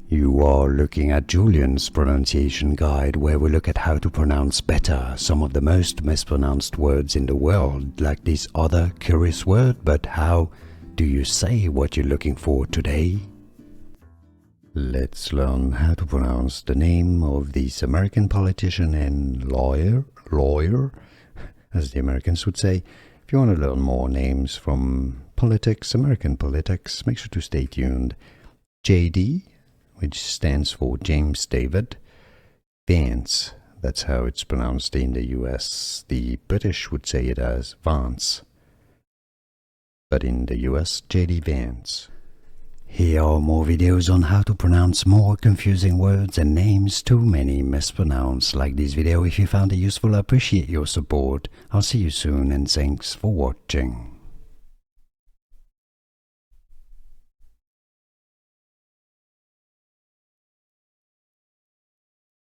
You are looking at Julian's pronunciation guide, where we look at how to pronounce better some of the most mispronounced words in the world, like this other curious word. But how do you say what you're looking for today? Let's learn how to pronounce the name of this American politician and lawyer, as the Americans would say. If you want to learn more names from politics, American politics, make sure to stay tuned. JD, which stands for James David. Vance, that's how it's pronounced in the US. The British would say it as Vance, but in the US, JD Vance. Here are more videos on how to pronounce more confusing words and names too many mispronounced. Like this video if you found it useful. I appreciate your support. I'll see you soon and thanks for watching.